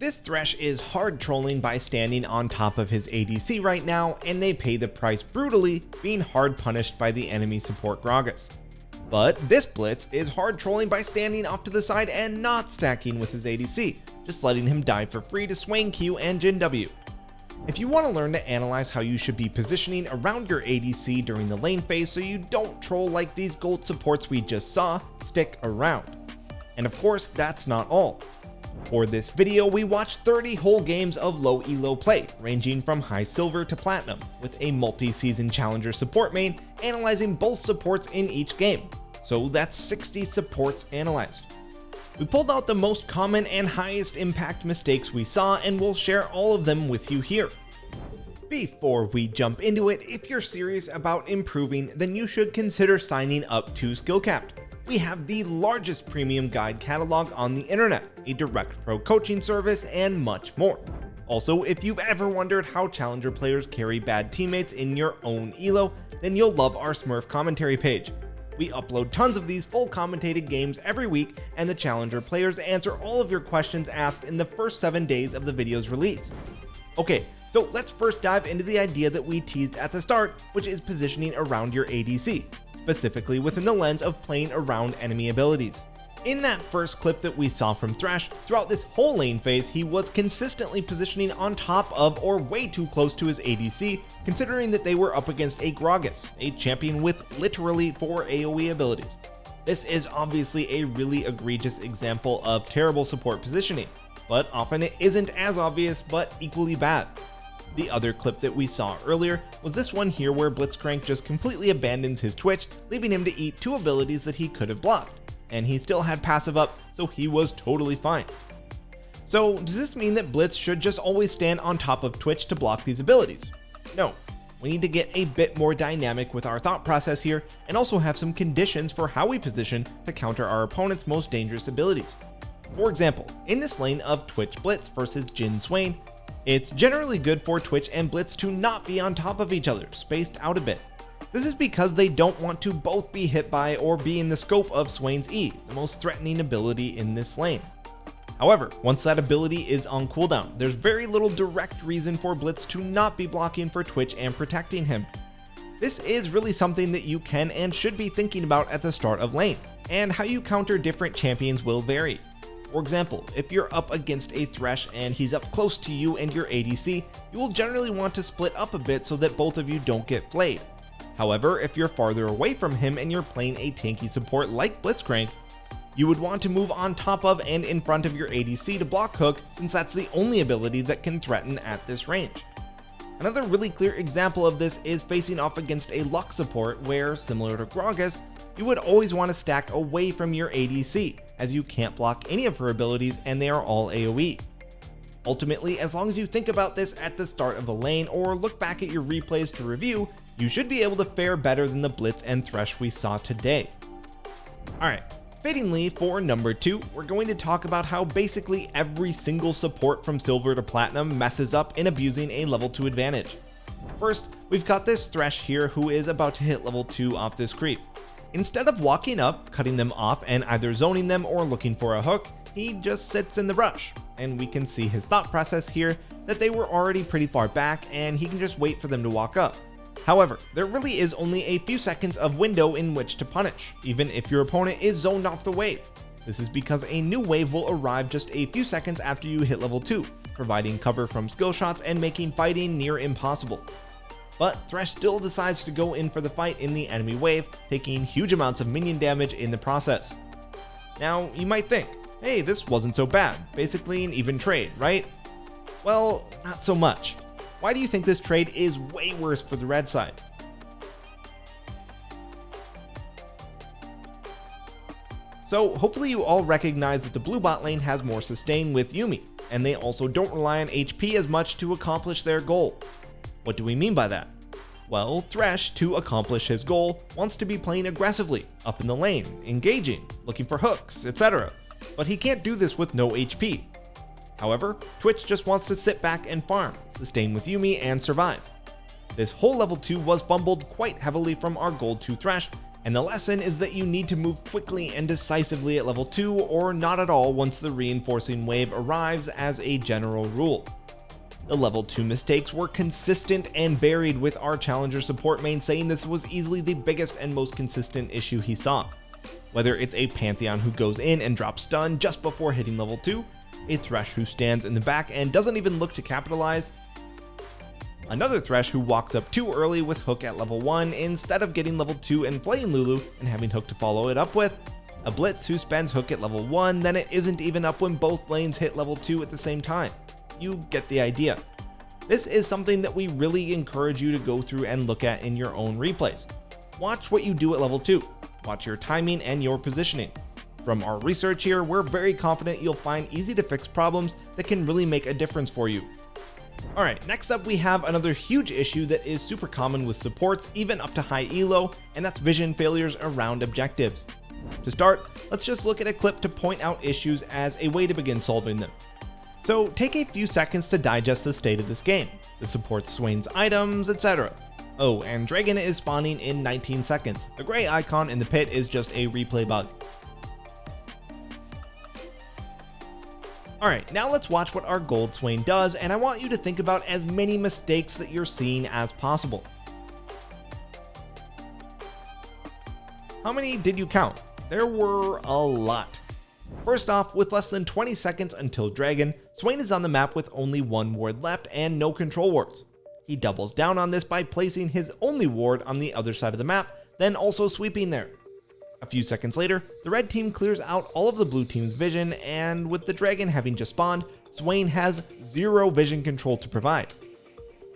This Thresh is hard trolling by standing on top of his ADC right now, and they pay the price brutally, being hard punished by the enemy support Gragas. But this Blitz is hard trolling by standing off to the side and not stacking with his ADC, just letting him die for free to Swain Q and Jhin W. If you want to learn to analyze how you should be positioning around your ADC during the lane phase so you don't troll like these gold supports we just saw, stick around. And of course, that's not all. For this video, we watched 30 whole games of low elo play, ranging from high silver to platinum, with a multi-season challenger support main analyzing both supports in each game. So that's 60 supports analyzed. We pulled out the most common and highest impact mistakes we saw, and we'll share all of them with you here. Before we jump into it, if you're serious about improving, then you should consider signing up to skillcapped. We have the largest premium guide catalog on the internet, a direct pro coaching service, and much more. Also, if you've ever wondered how challenger players carry bad teammates in your own elo, then you'll love our Smurf commentary page. We upload tons of these full commentated games every week, and the challenger players answer all of your questions asked in the first 7 days of the video's release. Okay, so let's first dive into the idea that we teased at the start, which is positioning around your ADC, specifically within the lens of playing around enemy abilities. In that first clip that we saw from Thresh, throughout this whole lane phase, he was consistently positioning on top of or way too close to his ADC, considering that they were up against a Gragas, a champion with literally 4 AoE abilities. This is obviously a really egregious example of terrible support positioning, but often it isn't as obvious but equally bad. The other clip that we saw earlier was this one here where Blitzcrank just completely abandons his Twitch, leaving him to eat 2 abilities that he could have blocked. And he still had passive up, so he was totally fine. So does this mean that Blitz should just always stand on top of Twitch to block these abilities? No, we need to get a bit more dynamic with our thought process here, and also have some conditions for how we position to counter our opponent's most dangerous abilities. For example, in this lane of Twitch Blitz versus Jhin Swain, it's generally good for Twitch and Blitz to not be on top of each other, spaced out a bit. This is because they don't want to both be hit by or be in the scope of Swain's E, the most threatening ability in this lane. However, once that ability is on cooldown, there's very little direct reason for Blitz to not be blocking for Twitch and protecting him. This is really something that you can and should be thinking about at the start of lane, and how you counter different champions will vary. For example, if you're up against a Thresh and he's up close to you and your ADC, you will generally want to split up a bit so that both of you don't get flayed. However, if you're farther away from him and you're playing a tanky support like Blitzcrank, you would want to move on top of and in front of your ADC to block hook, since that's the only ability that can threaten at this range. Another really clear example of this is facing off against a Lux support where, similar to Gragas, you would always want to stack away from your ADC, as you can't block any of her abilities and they are all AoE. Ultimately, as long as you think about this at the start of a lane or look back at your replays to review, you should be able to fare better than the Blitz and Thresh we saw today. Alright, fittingly for number 2, we're going to talk about how basically every single support from silver to platinum messes up in abusing a level 2 advantage. First, we've got this Thresh here who is about to hit level 2 off this creep. Instead of walking up, cutting them off, and either zoning them or looking for a hook, he just sits in the brush. And we can see his thought process here, that they were already pretty far back and he can just wait for them to walk up. However, there really is only a few seconds of window in which to punish, even if your opponent is zoned off the wave. This is because a new wave will arrive just a few seconds after you hit level 2, providing cover from skill shots and making fighting near impossible. But Thresh still decides to go in for the fight in the enemy wave, taking huge amounts of minion damage in the process. Now, you might think, hey, this wasn't so bad, basically an even trade, right? Well, not so much. Why do you think this trade is way worse for the red side? So hopefully you all recognize that the blue bot lane has more sustain with Yuumi, and they also don't rely on HP as much to accomplish their goal. What do we mean by that? Well, Thresh, to accomplish his goal, wants to be playing aggressively, up in the lane, engaging, looking for hooks, etc. But he can't do this with no HP. However, Twitch just wants to sit back and farm, sustain with Yuumi, and survive. This whole level 2 was fumbled quite heavily from our gold 2 Thresh, And the lesson is that you need to move quickly and decisively at level 2 or not at all once the reinforcing wave arrives as a general rule. The level 2 mistakes were consistent and varied, with our challenger support main saying this was easily the biggest and most consistent issue he saw. Whether it's a Pantheon who goes in and drops stun just before hitting level 2, a Thresh who stands in the back and doesn't even look to capitalize, another Thresh who walks up too early with hook at level 1 instead of getting level 2 and playing Lulu and having hook to follow it up with, a Blitz who spends hook at level 1, then it isn't even up when both lanes hit level 2 at the same time. You get the idea. This is something that we really encourage you to go through and look at in your own replays. Watch what you do at level 2. Watch your timing and your positioning. From our research here, we're very confident you'll find easy to fix problems that can really make a difference for you. Alright, next up we have another huge issue that is super common with supports even up to high elo, and that's vision failures around objectives. To start, let's just look at a clip to point out issues as a way to begin solving them. So take a few seconds to digest the state of this game, the support Swain's items, etc. Oh, and Dragon is spawning in 19 seconds. The gray icon in the pit is just a replay bug. Alright, now let's watch what our gold Swain does, and I want you to think about as many mistakes that you're seeing as possible. How many did you count? There were a lot. First off, with less than 20 seconds until Dragon, Swain is on the map with only one ward left and no control wards. He doubles down on this by placing his only ward on the other side of the map, then also sweeping there. A few seconds later, the red team clears out all of the blue team's vision, and with the Dragon having just spawned, Swain has zero vision control to provide.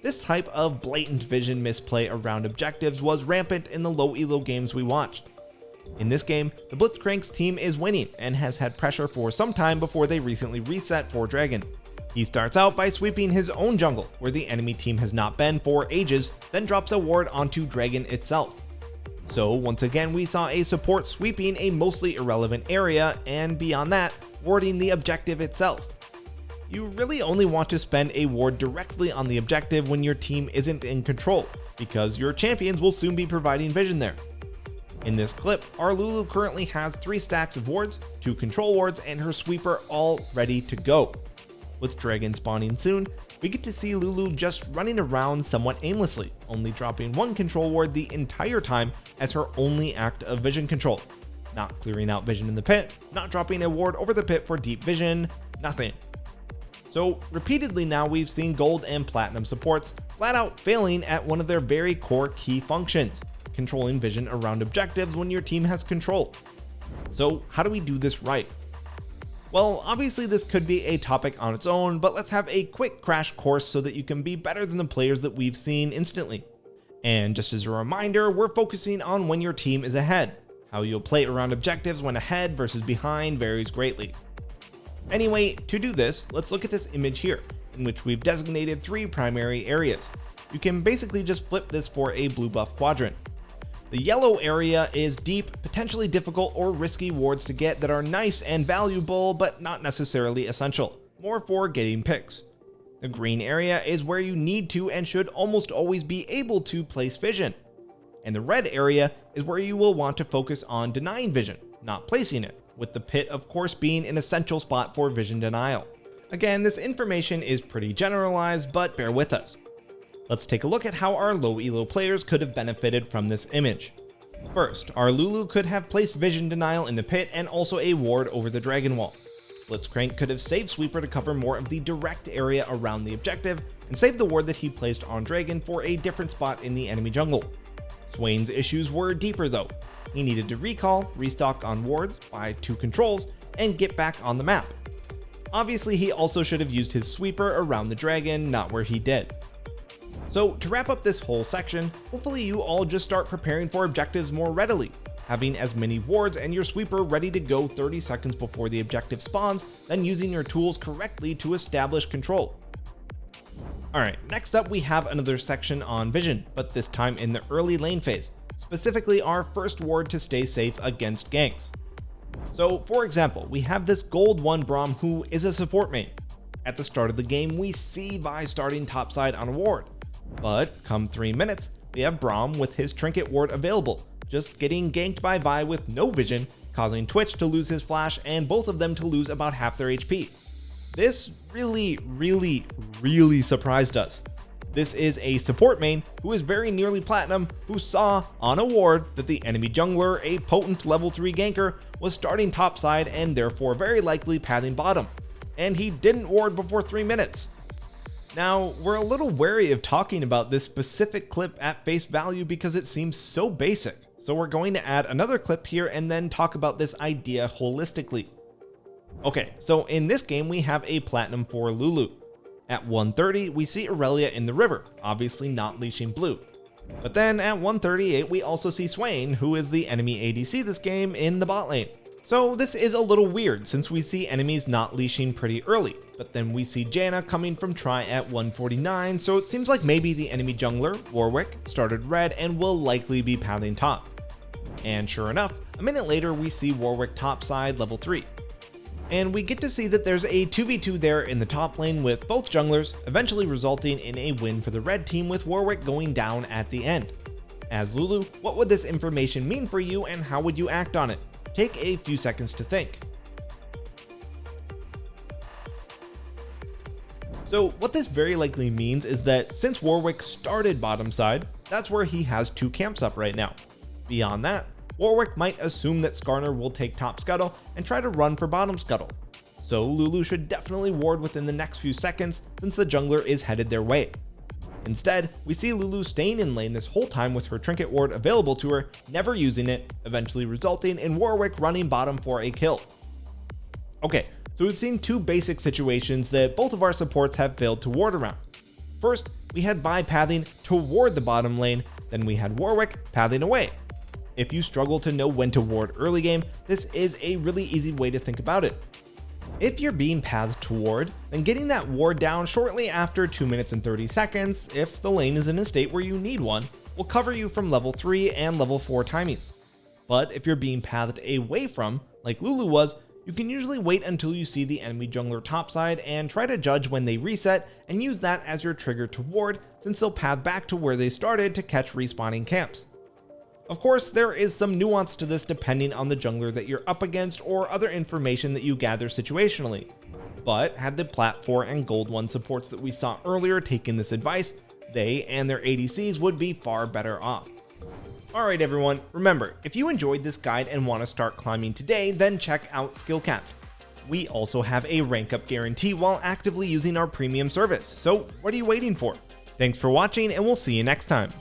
This type of blatant vision misplay around objectives was rampant in the low elo games we watched. In this game, the Blitzcrank's team is winning and has had pressure for some time before they recently reset for Dragon. He starts out by sweeping his own jungle, where the enemy team has not been for ages, then drops a ward onto Dragon itself. So once again we saw a support sweeping a mostly irrelevant area, and beyond that, warding the objective itself. You really only want to spend a ward directly on the objective when your team isn't in control, because your champions will soon be providing vision there. In this clip, our Lulu currently has 3 stacks of wards, 2 control wards, and her sweeper all ready to go. With Dragon spawning soon, we get to see Lulu just running around somewhat aimlessly, only dropping 1 control ward the entire time as her only act of vision control. Not clearing out vision in the pit, not dropping a ward over the pit for deep vision, nothing. So repeatedly now we've seen gold and platinum supports flat out failing at one of their very core key functions, controlling vision around objectives when your team has control. So how do we do this right? Well, obviously this could be a topic on its own, but let's have a quick crash course so that you can be better than the players that we've seen instantly. And just as a reminder, we're focusing on when your team is ahead. How you'll play around objectives when ahead versus behind varies greatly. Anyway, to do this, let's look at this image here, in which we've designated 3 primary areas. You can basically just flip this for a blue buff quadrant. The yellow area is deep, potentially difficult or risky wards to get that are nice and valuable, but not necessarily essential, more for getting picks. The green area is where you need to and should almost always be able to place vision. And the red area is where you will want to focus on denying vision, not placing it, with the pit of course being an essential spot for vision denial. Again, this information is pretty generalized, but bear with us. Let's take a look at how our low elo players could have benefited from this image. First, our Lulu could have placed vision denial in the pit and also a ward over the Dragon Wall. Blitzcrank could have saved Sweeper to cover more of the direct area around the objective and save the ward that he placed on Dragon for a different spot in the enemy jungle. Swain's issues were deeper though. He needed to recall, restock on wards, buy 2 controls, and get back on the map. Obviously he also should have used his Sweeper around the Dragon, not where he did. So to wrap up this whole section, hopefully you all just start preparing for objectives more readily, having as many wards and your sweeper ready to go 30 seconds before the objective spawns, then using your tools correctly to establish control. Alright, next up we have another section on vision, but this time in the early lane phase, specifically our first ward to stay safe against ganks. So for example, we have this gold 1 Braum who is a support main. At the start of the game we see Vi starting topside on a ward. But come 3 minutes, we have Braum with his trinket ward available, just getting ganked by Vi with no vision, causing Twitch to lose his flash and both of them to lose about half their HP. This really surprised us. This is a support main who is very nearly platinum, who saw on a ward that the enemy jungler, a potent level 3 ganker, was starting topside and therefore very likely pathing bottom, and he didn't ward before 3 minutes. Now, we're a little wary of talking about this specific clip at face value because it seems so basic, so we're going to add another clip here and then talk about this idea holistically. Okay, so in this game we have a platinum 4 Lulu. At 130 we see Aurelia in the river, obviously not leashing blue. But then at 138 we also see Swain, who is the enemy ADC this game, in the bot lane. So this is a little weird since we see enemies not leashing pretty early, but then we see Janna coming from Tri at 149, so it seems like maybe the enemy jungler, Warwick, started red and will likely be pathing top. And sure enough, a minute later we see Warwick topside level 3. And we get to see that there's a 2v2 there in the top lane with both junglers, eventually resulting in a win for the red team with Warwick going down at the end. As Lulu, what would this information mean for you and how would you act on it? Take a few seconds to think. So what this very likely means is that since Warwick started bottom side, that's where he has 2 camps up right now. Beyond that, Warwick might assume that Skarner will take top scuttle and try to run for bottom scuttle. So Lulu should definitely ward within the next few seconds since the jungler is headed their way. Instead, we see Lulu staying in lane this whole time with her trinket ward available to her, never using it, eventually resulting in Warwick running bottom for a kill. Okay, so we've seen 2 basic situations that both of our supports have failed to ward around. First, we had Vi pathing toward the bottom lane, then we had Warwick pathing away. If you struggle to know when to ward early game, this is a really easy way to think about it. If you're being pathed toward, then getting that ward down shortly after 2 minutes and 30 seconds, if the lane is in a state where you need one, will cover you from level 3 and level 4 timing. But if you're being pathed away from, like Lulu was, you can usually wait until you see the enemy jungler topside and try to judge when they reset and use that as your trigger to ward, since they'll path back to where they started to catch respawning camps. Of course, there is some nuance to this depending on the jungler that you're up against or other information that you gather situationally. But had the Plat 4 and Gold 1 supports that we saw earlier taken this advice, they and their ADCs would be far better off. Alright everyone, remember, if you enjoyed this guide and want to start climbing today, then check out skillcapped. We also have a rank up guarantee while actively using our premium service, so what are you waiting for? Thanks for watching and we'll see you next time.